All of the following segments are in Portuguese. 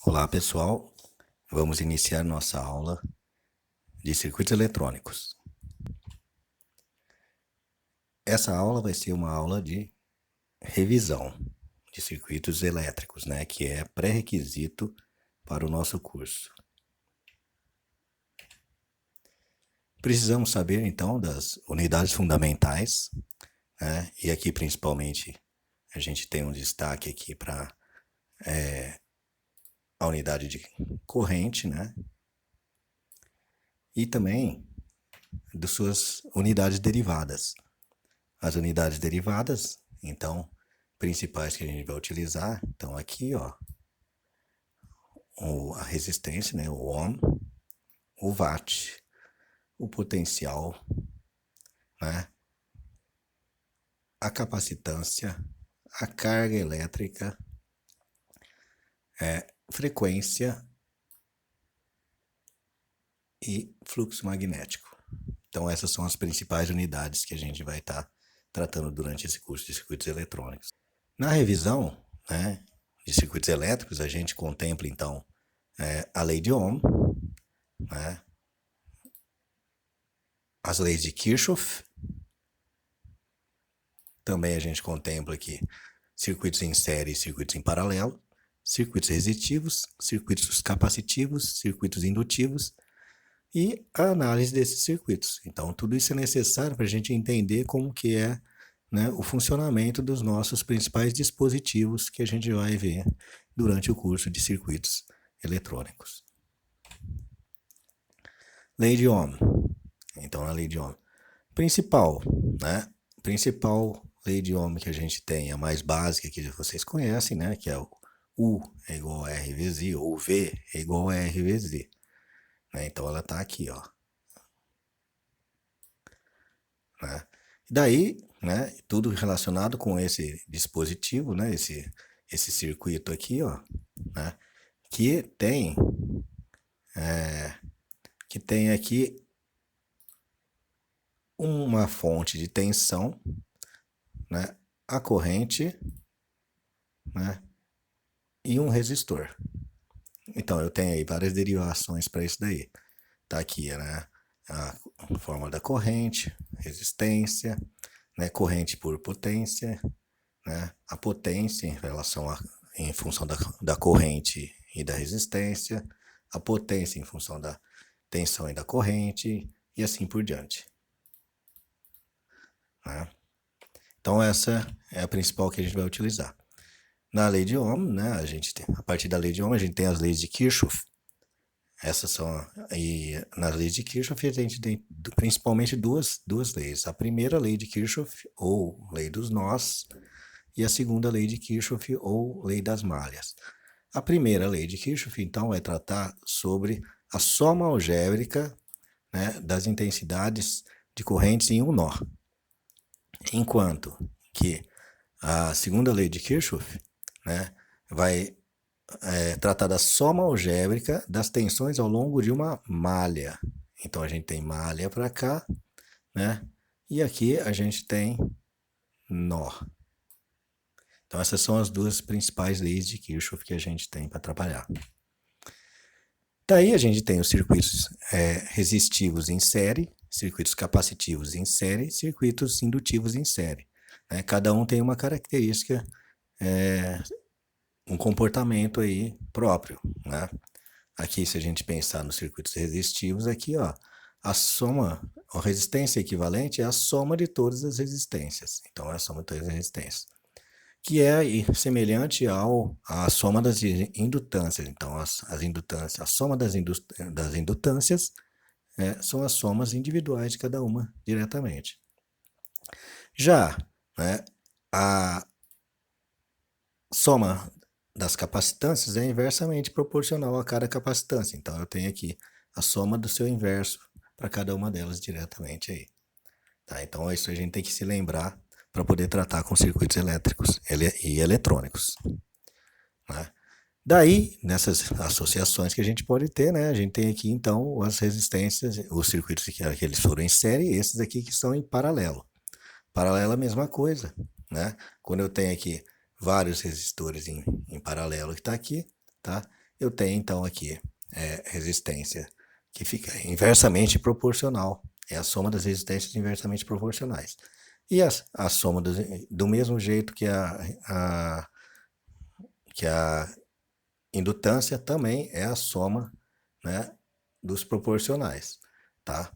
Olá pessoal, vamos iniciar nossa aula de circuitos eletrônicos. Essa aula vai ser uma aula de revisão de circuitos elétricos, que é pré-requisito para o nosso curso. Precisamos saber então das unidades fundamentais, e aqui principalmente a gente tem um destaque aqui para a unidade de corrente, e também de suas unidades derivadas. As unidades derivadas, então, principais que a gente vai utilizar, então aqui, a resistência, o ohm, o watt, o potencial, a capacitância, a carga elétrica, frequência e fluxo magnético. Então essas são as principais unidades que a gente vai estar tratando durante esse curso de circuitos eletrônicos. Na revisão, de circuitos elétricos, a gente contempla então a lei de Ohm, as leis de Kirchhoff. Também a gente contempla aqui circuitos em série e circuitos em paralelo, circuitos resistivos, circuitos capacitivos, circuitos indutivos e a análise desses circuitos. Então, tudo isso é necessário para a gente entender como que é o funcionamento dos nossos principais dispositivos que a gente vai ver durante o curso de circuitos eletrônicos. Lei de Ohm. Então, na lei de Ohm. Principal lei de Ohm que a gente tem, a mais básica que vocês conhecem, que é o U é igual a R vezes I, ou V é igual a R vezes I. Então, ela está aqui, Daí, tudo relacionado com esse dispositivo, esse circuito aqui, que tem aqui uma fonte de tensão, a corrente, e um resistor. Então, eu tenho aí várias derivações para isso daí. Tá aqui, a fórmula da corrente, resistência, corrente por potência, a potência em função da corrente e da resistência, a potência em função da tensão e da corrente, e assim por diante. Então, essa é a principal que a gente vai utilizar. Na lei de Ohm, a partir da lei de Ohm, a gente tem as leis de Kirchhoff. Essas são, e nas leis de Kirchhoff a gente tem principalmente duas leis. A primeira lei de Kirchhoff, ou lei dos nós, e a segunda lei de Kirchhoff, ou lei das malhas. A primeira lei de Kirchhoff, então, vai tratar sobre a soma algébrica das intensidades de correntes em um nó. Enquanto que a segunda lei de Kirchhoff vai tratar da soma algébrica das tensões ao longo de uma malha. Então, a gente tem malha para cá, e aqui a gente tem nó. Então, essas são as duas principais leis de Kirchhoff que a gente tem para trabalhar. Daí, a gente tem os circuitos resistivos em série, circuitos capacitivos em série, circuitos indutivos em série. Cada um tem uma característica, um comportamento aí próprio. Aqui, se a gente pensar nos circuitos resistivos, aqui, a soma, a resistência equivalente é a soma de todas as resistências. Então, é a soma de todas as resistências, que é semelhante à soma das indutâncias. Então, as indutâncias, a soma das indutâncias são as somas individuais de cada uma diretamente. Já a soma das capacitâncias é inversamente proporcional a cada capacitância. Então, eu tenho aqui a soma do seu inverso para cada uma delas diretamente aí. Então, isso a gente tem que se lembrar para poder tratar com circuitos elétricos e eletrônicos. Daí, nessas associações que a gente pode ter, a gente tem aqui, então, as resistências, os circuitos que eles foram em série, e esses aqui que estão em paralelo. Paralelo é a mesma coisa, Quando eu tenho aqui vários resistores em paralelo que está aqui, eu tenho então aqui resistência que fica inversamente proporcional. É a soma das resistências inversamente proporcionais. E a soma do mesmo jeito que a indutância também é a soma, né, dos proporcionais, tá?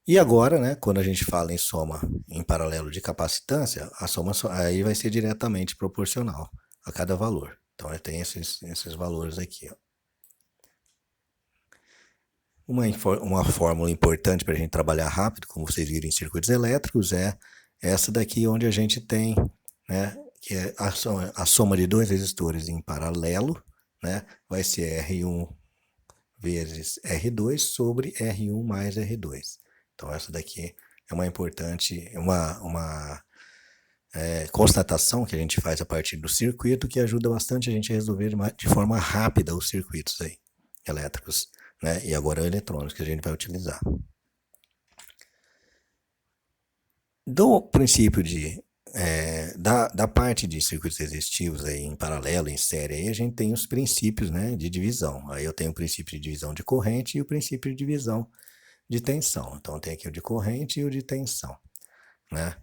E agora, né, quando a gente fala em soma em paralelo de capacitância, a soma aí vai ser diretamente proporcional a cada valor. Então, eu tenho esses valores aqui, ó. Uma fórmula importante para a gente trabalhar rápido, como vocês viram em circuitos elétricos, é essa daqui onde a gente tem, né, que é a soma de dois resistores em paralelo, né, vai ser R1 vezes R2 sobre R1 mais R2. Então essa daqui é uma importante, uma constatação que a gente faz a partir do circuito que ajuda bastante a gente a resolver de forma rápida os circuitos aí, elétricos, né? E agora eletrônicos que a gente vai utilizar. Do princípio da parte de circuitos resistivos aí em paralelo, em série, aí a gente tem os princípios, né, de divisão. Aí eu tenho o princípio de divisão de corrente e o princípio de divisão de tensão. Então tem aqui o de corrente e o de tensão, né?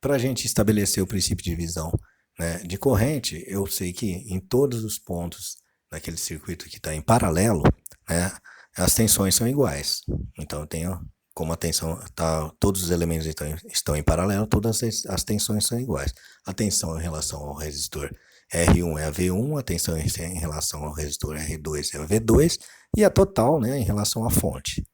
Para a gente estabelecer o princípio de divisão, né, de corrente, eu sei que em todos os pontos daquele circuito que está em paralelo, né, as tensões são iguais. Então eu tenho, como a tensão tá, todos os elementos estão em paralelo, todas as tensões são iguais. A tensão em relação ao resistor R1 é a V1, a tensão em relação ao resistor R2 é a V2 e a total, né, em relação à fonte.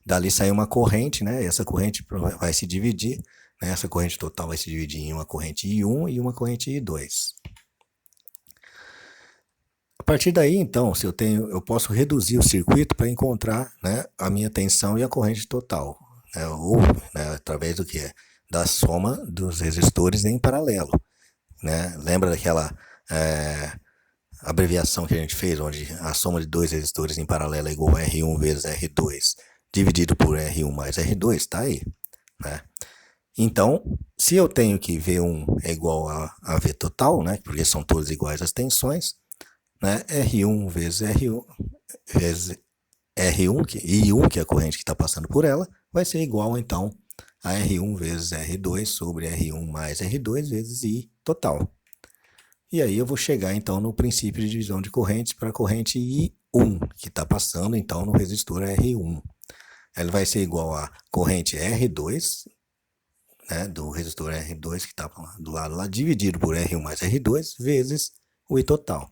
Dali sai uma corrente, né? Essa corrente vai se dividir, né? Essa corrente total vai se dividir em uma corrente I1 e uma corrente I2. A partir daí, então, se eu posso reduzir o circuito para encontrar, né, a minha tensão e a corrente total, né? Ou, né, através do que? Da soma dos resistores em paralelo, né? Lembra daquela abreviação que a gente fez, onde a soma de dois resistores em paralelo é igual a R1 vezes R2 dividido por R1 mais R2, está aí, né? Então, se eu tenho que V1 é igual a V total, né, porque são todas iguais as tensões, né, R1 vezes R1 I1, que é a corrente que está passando por ela, vai ser igual, então, a R1 vezes R2 sobre R1 mais R2 vezes I total. E aí eu vou chegar, então, no princípio de divisão de correntes para a corrente I1, que está passando, então, no resistor R1. Ela vai ser igual a corrente R2, né, do resistor R2 que está do lado lá, dividido por R1 mais R2, vezes o I total.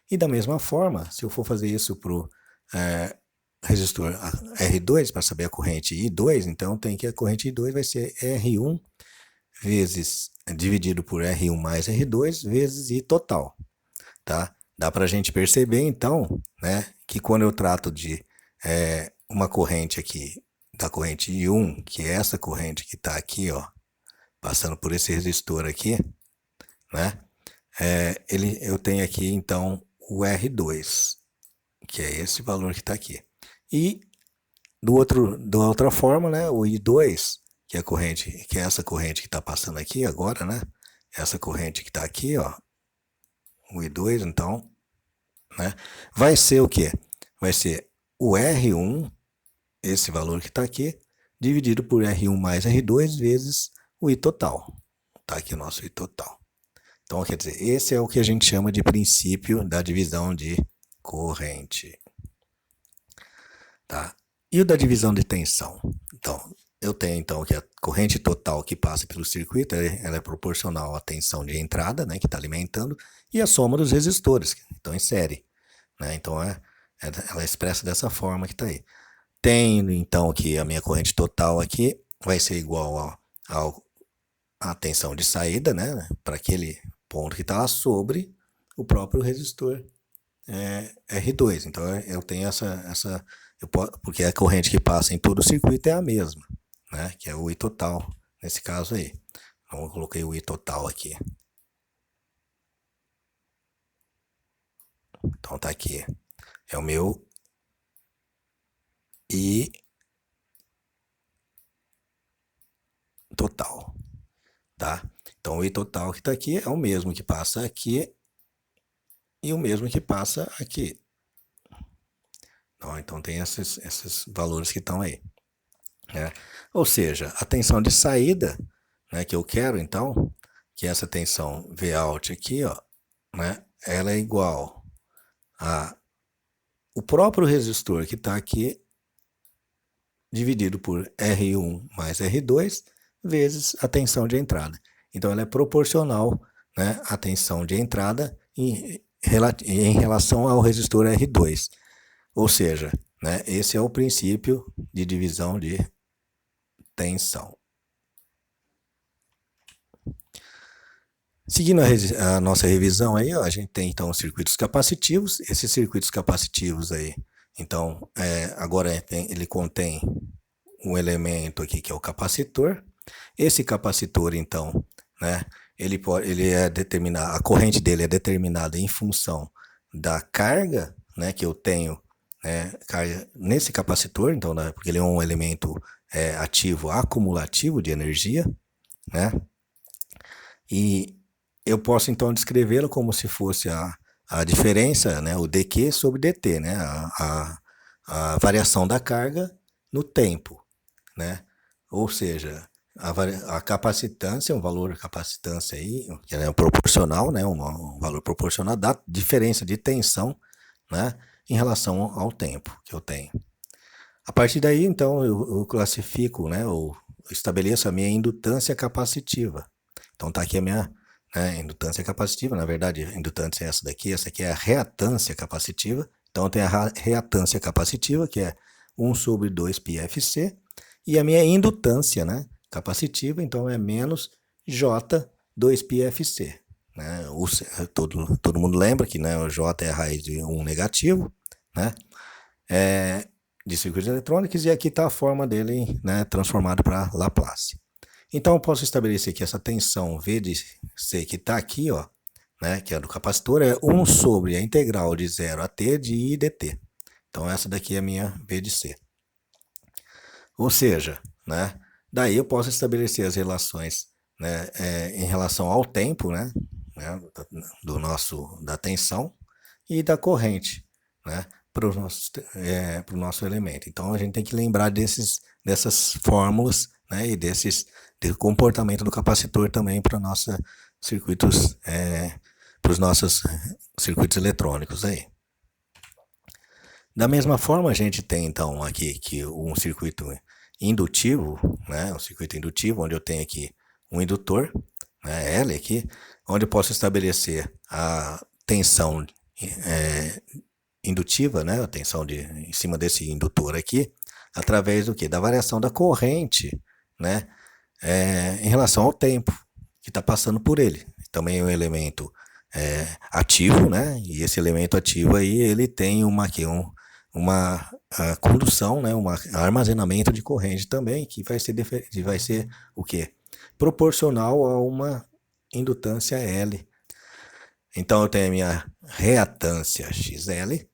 E da mesma forma, se eu for fazer isso para o resistor R2, para saber a corrente I2, então tem que a corrente I2 vai ser R1 vezes, dividido por R1 mais R2, vezes I total. Tá? Dá para a gente perceber, então, né, que quando eu trato de uma corrente aqui, da corrente I1, que é essa corrente que está aqui, ó, passando por esse resistor aqui, né? Eu tenho aqui então o R2, que é esse valor que está aqui. E da outra forma, né, o I2, que é a corrente, que é essa corrente que está passando aqui agora, né? Essa corrente que está aqui, ó, o I2, então, né? Vai ser o quê? Vai ser o R1, esse valor que está aqui, dividido por R1 mais R2 vezes o I total. Está aqui o nosso I total. Então, quer dizer, esse é o que a gente chama de princípio da divisão de corrente. Tá? E o da divisão de tensão? Então, eu tenho então que a corrente total que passa pelo circuito ela é proporcional à tensão de entrada, né, que está alimentando, e a soma dos resistores, que estão em série. Né? Então, ela é expressa dessa forma que está aí. Tenho então que a minha corrente total aqui vai ser igual à tensão de saída, né, para aquele ponto que está lá sobre o próprio resistor R2. Então eu tenho porque a corrente que passa em todo o circuito é a mesma, né, que é o I total, nesse caso aí. Então eu coloquei o I total aqui. Então tá aqui. É o meu I total, tá? Então o I total que está aqui é o mesmo que passa aqui e o mesmo que passa aqui. Então tem esses valores que estão aí, né? Ou seja, a tensão de saída, né, que eu quero, então, que essa tensão Vout aqui, ó, né, ela é igual a o próprio resistor que está aqui dividido por R1 mais R2 vezes a tensão de entrada. Então ela é proporcional, né, à tensão de entrada em relação ao resistor R2. Ou seja, né, esse é o princípio de divisão de tensão. Seguindo a nossa revisão aí, ó, a gente tem então os circuitos capacitivos. Esses circuitos capacitivos aí, então, agora ele contém um elemento aqui que é o capacitor. Esse capacitor, então, né, ele é determinado, a corrente dele é determinada em função da carga, né, que eu tenho, né, carga nesse capacitor, então, né, porque ele é um elemento ativo acumulativo de energia, né, e eu posso então descrevê-lo como se fosse a diferença, né, o dQ sobre dt, né, a variação da carga no tempo, né? Ou seja, a capacitância, um valor de capacitância aí, que é proporcional, né, um valor proporcional da diferença de tensão, né, em relação ao tempo que eu tenho. A partir daí, então, eu classifico, né, eu estabeleço a minha indutância capacitiva. Então tá aqui a minha, né, indutância capacitiva, na verdade a indutância é essa aqui é a reatância capacitiva. Então tem a reatância capacitiva, que é 1 sobre 2 πfc, e a minha indutância, né, capacitiva, então é menos J 2 πfc. Né? Todo mundo lembra que, né, o J é a raiz de 1 negativo, né, de circuitos eletrônicos, e aqui está a forma dele, né, transformado para Laplace. Então eu posso estabelecer que essa tensão V de C que está aqui, ó, né, que é do capacitor, é 1 sobre a integral de 0 a t de I dt. Então essa daqui é a minha V de C. Ou seja, né, daí eu posso estabelecer as relações, né, em relação ao tempo, né, da tensão e da corrente, né, para o nosso elemento. Então a gente tem que lembrar dessas fórmulas, né, e do comportamento do capacitor também para nossos circuitos, para os nossos circuitos eletrônicos aí. Da mesma forma, a gente tem então aqui que um circuito indutivo, né, um circuito indutivo onde eu tenho aqui um indutor, né, L aqui, onde eu posso estabelecer a tensão indutiva, né, a tensão em cima desse indutor aqui, através do que? Da variação da corrente, né, em relação ao tempo que está passando por ele. Também é um elemento ativo, né, e esse elemento ativo aí, ele tem uma condução, né, um armazenamento de corrente também, que vai ser o quê? Proporcional a uma indutância L. Então eu tenho a minha reatância XL,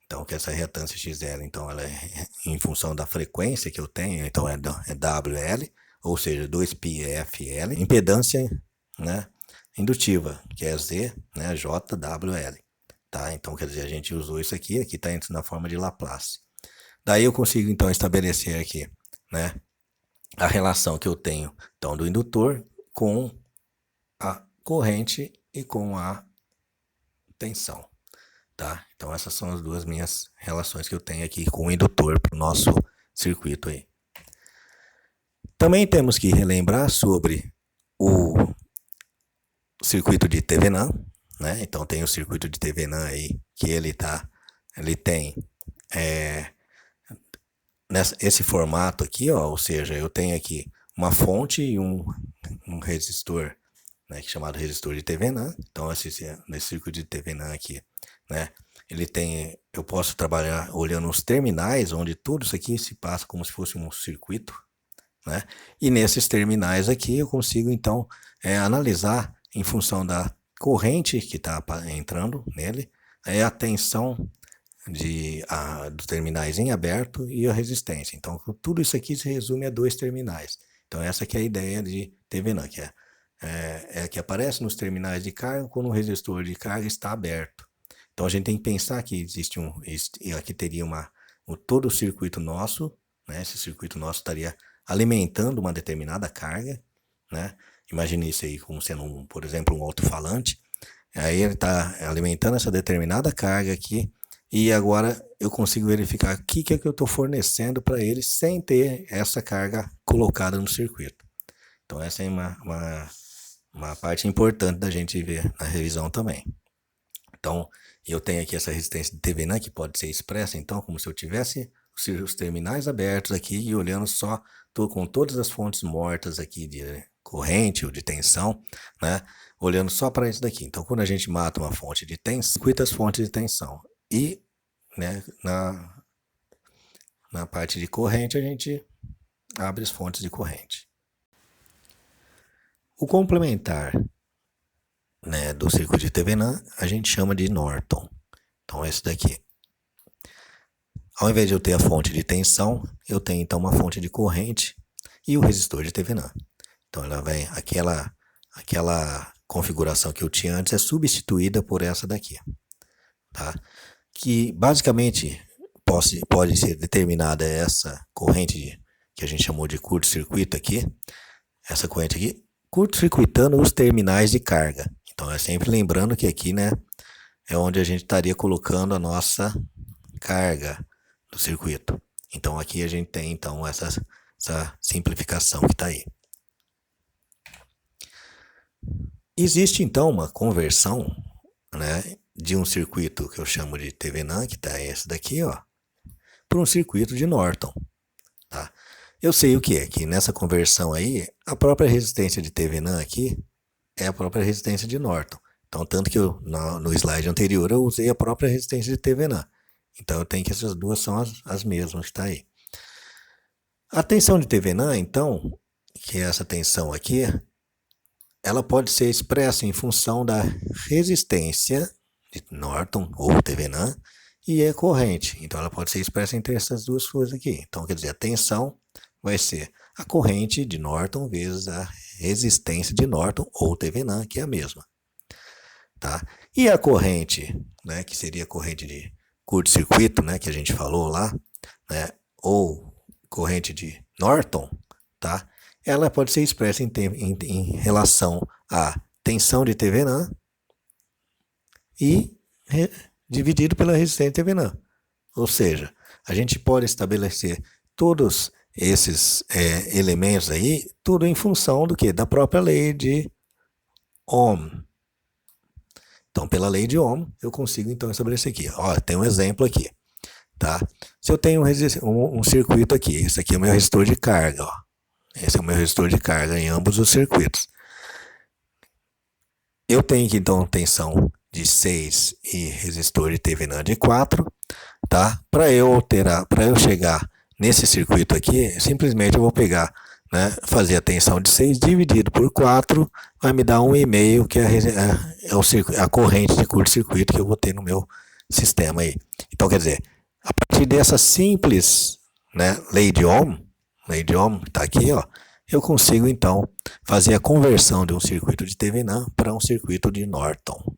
então que essa reatância XL, então ela é em função da frequência que eu tenho, então é WL, ou seja, 2πfL, impedância, né, indutiva, que é Z, né, JWL. Tá? Então, quer dizer, a gente usou isso aqui está na forma de Laplace. Daí eu consigo, então, estabelecer aqui, né, a relação que eu tenho, então, do indutor com a corrente e com a tensão. Tá? Então, essas são as duas minhas relações que eu tenho aqui com o indutor para o nosso circuito aí. Também temos que relembrar sobre o circuito de Thevenin, né? Então tem o circuito de Thevenin aí, que ele tem esse formato aqui, ó, ou seja, eu tenho aqui uma fonte e um resistor, né, que é chamado resistor de Thevenin. Então nesse circuito de Thevenin aqui, né, eu posso trabalhar olhando os terminais, onde tudo isso aqui se passa como se fosse um circuito, né? E nesses terminais aqui eu consigo então analisar em função corrente que está entrando nele, é a tensão dos terminais em aberto e a resistência. Então, tudo isso aqui se resume a dois terminais. Então, essa que é a ideia de Thevenin, que que aparece nos terminais de carga quando o resistor de carga está aberto. Então a gente tem que pensar que aqui teria todo o circuito nosso, né? Esse circuito nosso estaria alimentando uma determinada carga, né? Imagine isso aí como sendo, por exemplo, um alto-falante. Aí ele está alimentando essa determinada carga aqui, e agora eu consigo verificar o que é que eu estou fornecendo para ele sem ter essa carga colocada no circuito. Então essa é uma parte importante da gente ver na revisão também. Então eu tenho aqui essa resistência de Thevenin que pode ser expressa então como se eu tivesse os terminais abertos aqui e olhando só, tô com todas as fontes mortas aqui de corrente ou de tensão, né? Olhando só para isso daqui. Então, quando a gente mata uma fonte de tensão, circuita as fontes de tensão. E, né, na parte de corrente, a gente abre as fontes de corrente. O complementar, né, do circuito de Thevenin, a gente chama de Norton. Então, é esse daqui. Ao invés de eu ter a fonte de tensão, eu tenho então uma fonte de corrente e o resistor de Thevenin. Então, ela vem aquela configuração que eu tinha antes é substituída por essa daqui, tá? Que basicamente pode ser determinada essa corrente que a gente chamou de curto-circuito aqui, essa corrente aqui, curto-circuitando os terminais de carga. Então é sempre lembrando que aqui, né, é onde a gente estaria colocando a nossa carga do circuito. Então aqui a gente tem então essa simplificação que está aí. Existe então uma conversão, né, de um circuito que eu chamo de Thevenin, que está esse daqui, ó, para um circuito de Norton. Tá? Eu sei o que é, que nessa conversão aí, a própria resistência de Thevenin aqui é a própria resistência de Norton. Então, tanto que no slide anterior eu usei a própria resistência de Thevenin. Então, eu tenho que essas duas são as mesmas que está aí. A tensão de Thevenin, então, que é essa tensão aqui, ela pode ser expressa em função da resistência de Norton ou Thevenin e é corrente. Então ela pode ser expressa entre essas duas coisas aqui. Então quer dizer, a tensão vai ser a corrente de Norton vezes a resistência de Norton ou Thevenin, que é a mesma. Tá? E a corrente, né, que seria a corrente de curto-circuito, né, que a gente falou lá, né, ou corrente de Norton, tá? Ela pode ser expressa em relação à tensão de Thevenin e dividido pela resistência de Thevenin. Ou seja, a gente pode estabelecer todos esses elementos aí, tudo em função do que? Da própria lei de Ohm. Então, pela lei de Ohm, eu consigo então estabelecer aqui. Ó, tem um exemplo aqui. Tá? Se eu tenho um circuito aqui, esse aqui é o meu resistor de carga, ó. Esse é o meu resistor de carga em ambos os circuitos. Eu tenho aqui então tensão de 6 e resistor de Thevenin de 4, tá? Para eu chegar nesse circuito aqui, simplesmente eu vou pegar, né, fazer a tensão de 6 dividido por 4, vai me dar 1,5, que é a corrente de curto-circuito que eu vou ter no meu sistema aí. Então, quer dizer, a partir dessa simples, né, lei de Ohm está aqui, ó, eu consigo então fazer a conversão de um circuito de Thevenin para um circuito de Norton.